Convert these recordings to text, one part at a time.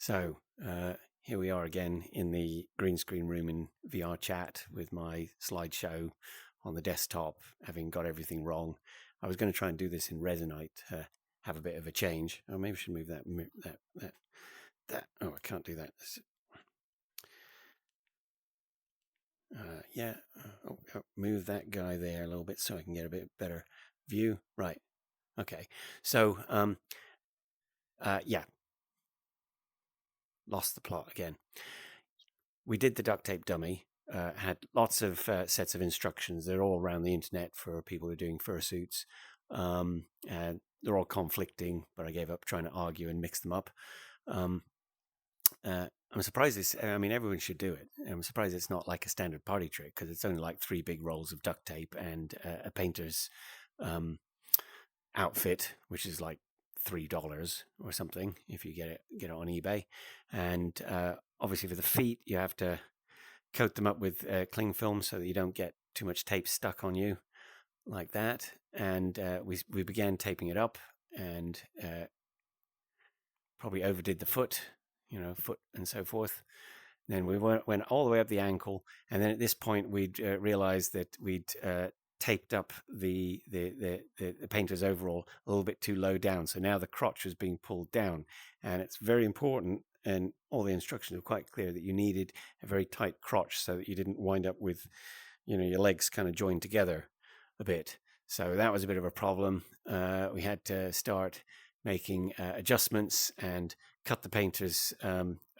So here we are again in the green screen room in VRChat with my slideshow on the desktop, having got everything wrong. I was going to try and do this in Resonite to have a bit of a change. Oh, maybe I should move that. Oh, I can't do that. Yeah. Move that guy there a little bit so I can get a bit better view. Right. Okay. So, yeah. Lost the plot again. We did the duct tape dummy, had lots of sets of instructions. They're all around the internet for people who are doing fursuits. And they're all conflicting, but I gave up trying to argue and mix them up. I'm surprised everyone should do it. I'm surprised it's not like a standard party trick because it's only like 3 big rolls of duct tape and a painter's outfit, which is like $3 or something if you get it on eBay. And obviously for the feet, you have to coat them up with cling film so that you don't get too much tape stuck on you like that. And we began taping it up and probably overdid the foot and so forth. Then we went all the way up the ankle, and then at this point we'd realized that we'd taped up the painter's overall a little bit too low down. So now the crotch was being pulled down, and it's very important, and all the instructions were quite clear that you needed a very tight crotch so that you didn't wind up with, your legs kind of joined together a bit. So that was a bit of a problem. We had to start making adjustments and cut the painter's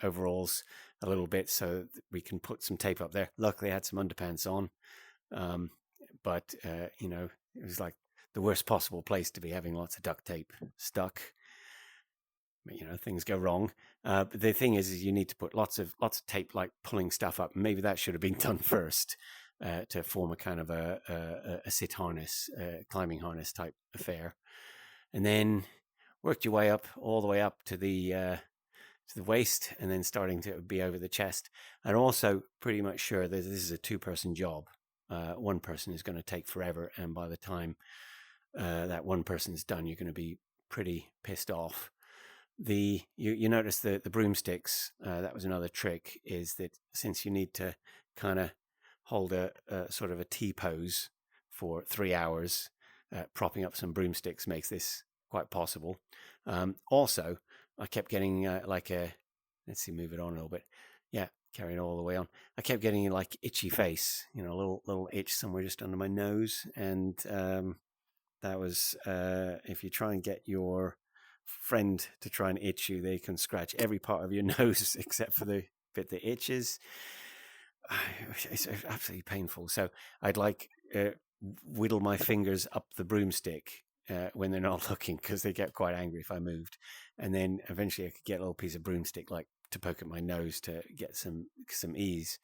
overalls a little bit so that we can put some tape up there. Luckily, I had some underpants on, but it was like the worst possible place to be, having lots of duct tape stuck. Things go wrong. But the thing is you need to put lots of tape, like pulling stuff up. Maybe that should have been done first to form a kind of a sit harness, climbing harness type affair, and then worked your way up all the way up to the waist, and then starting to be over the chest. And also pretty much sure that this is a 2-person job. One person is going to take forever, and by the time that one person's done, you're going to be pretty pissed off. You notice the broomsticks. That was another trick, is that since you need to kind of hold a sort of a T pose for 3 hours, propping up some broomsticks makes this quite possible. Also, I kept getting let's see, move it on a little bit. Yeah, carrying it all the way on. I kept getting like itchy face, a little itch somewhere just under my nose. And that was, if you try and get your friend to try and itch you, they can scratch every part of your nose except for the bit that itches. It's absolutely painful. So I'd whittle my fingers up the broomstick when they're not looking, because they get quite angry if I moved. And then eventually I could get a little piece of broomstick to poke at my nose to get some ease.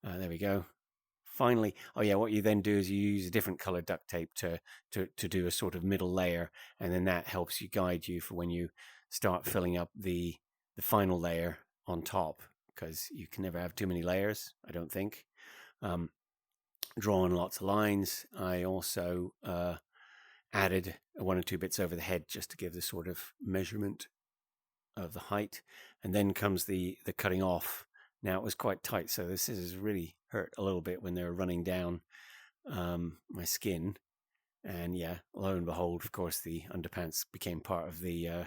There we go. Finally, what you then do is you use a different colored duct tape to do a sort of middle layer, and then that helps you guide you for when you start filling up the final layer on top, because you can never have too many layers, I don't think. Drawing lots of lines. I also added 1 or 2 bits over the head just to give the sort of measurement of the height. And then comes the cutting off. Now, it was quite tight, so the scissors really hurt a little bit when they were running down my skin. And yeah, lo and behold, of course, the underpants became part of the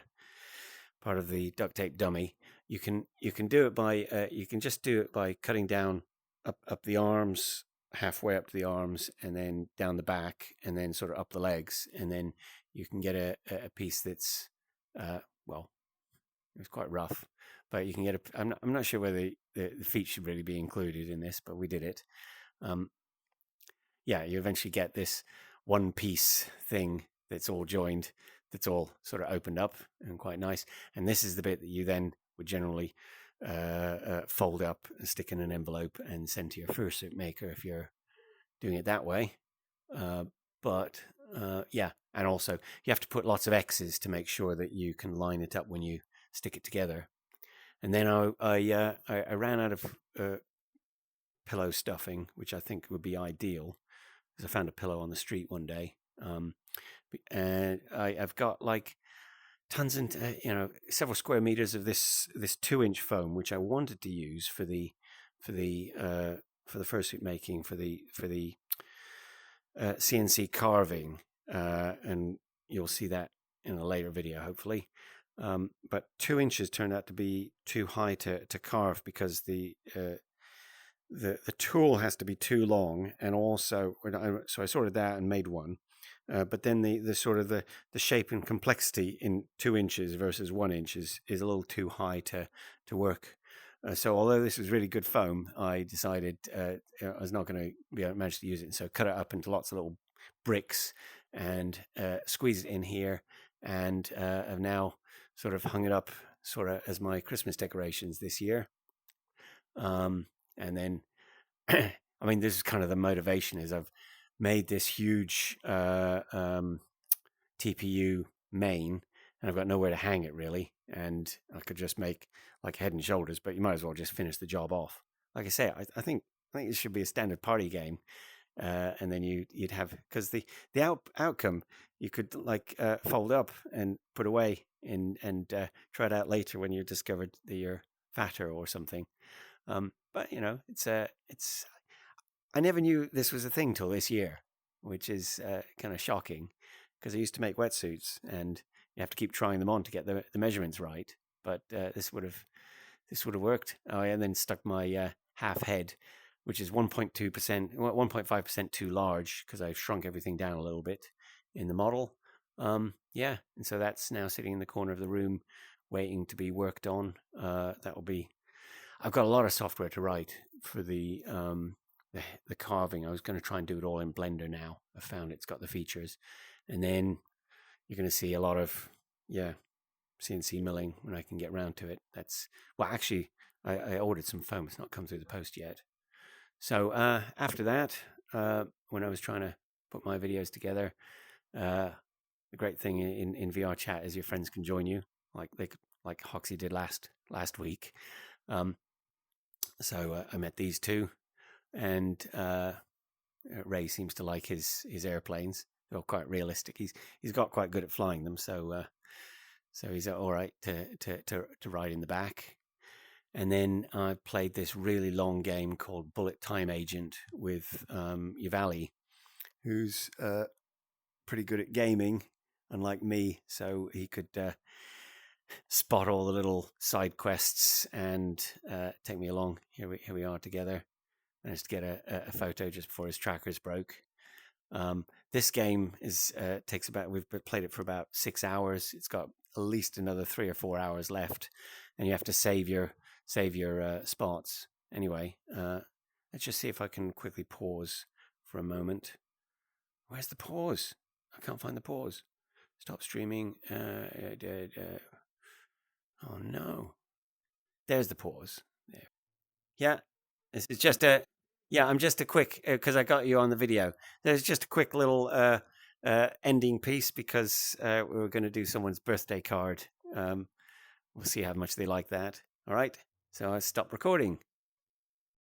duct tape dummy. You can do it by you can just do it by cutting down up the arms, halfway up to the arms, and then down the back, and then sort of up the legs, and then you can get a piece that's it was quite rough, but you can get I'm not sure whether the feet should really be included in this, but we did it. You eventually get this one piece thing that's all joined, that's all sort of opened up and quite nice. And this is the bit that you then would generally fold up and stick in an envelope and send to your fursuit maker if you're doing it that way. And also you have to put lots of X's to make sure that you can line it up when you stick it together. And then I ran out of pillow stuffing, which I think would be ideal, because I found a pillow on the street one day. And I've got like tons and several square meters of this 2-inch foam, which I wanted to use for the fursuit making, for the CNC carving, and you'll see that in a later video, hopefully. But 2 inches turned out to be too high to carve, because the tool has to be too long, and also so I sorted that and made one. But then the sort of the shape and complexity in 2 inches versus 1 inch is a little too high to work. So although this was really good foam, I decided I was not going to be able to manage to use it. So cut it up into lots of little bricks and squeeze it in here, and I've now sort of hung it up sort of as my Christmas decorations this year. And then, I mean, this is kind of the motivation, is I've made this huge TPU main, and I've got nowhere to hang it really, and I could just make like Head and Shoulders, but you might as well just finish the job off. Like I say, I think this should be a standard party game, and then you'd have, because the outcome you could like fold up and put away and try it out later when you discovered that you're fatter or something. But it's I never knew this was a thing till this year, which is kind of shocking, because I used to make wetsuits and you have to keep trying them on to get the measurements right. But this would have worked. Oh, and then stuck my half head, which is 1.5% too large, because I've shrunk everything down a little bit in the model. And so that's now sitting in the corner of the room waiting to be worked on. That will be. I've got a lot of software to write for the carving. I was going to try and do it all in Blender now. I found it's got the features, and then you're going to see a lot of CNC milling when I can get around to it. Actually, I ordered some foam. It's not come through the post yet. So after that, when I was trying to put my videos together, the great thing in VRChat is your friends can join you, like Hoxie did last week. So I met these two, and Ray seems to like his airplanes. They're all quite realistic. He's got quite good at flying them, so he's all right to ride in the back. And then I played this really long game called Bullet Time Agent with Yavali, who's pretty good at gaming, unlike me. So he could spot all the little side quests and take me along. Here we are together. Managed to get a photo just before his trackers broke. This game takes about, we've played it for about 6 hours. It's got at least another 3 or 4 hours left, and you have to save your spots. Anyway, let's just see if I can quickly pause for a moment. Where's the pause? I can't find the pause. Stop streaming. Oh no. There's the pause. There. Yeah, this is just I'm just a quick, because I got you on the video. There's just a quick little ending piece, because we were going to do someone's birthday card. We'll see how much they like that. All right, so I stop recording.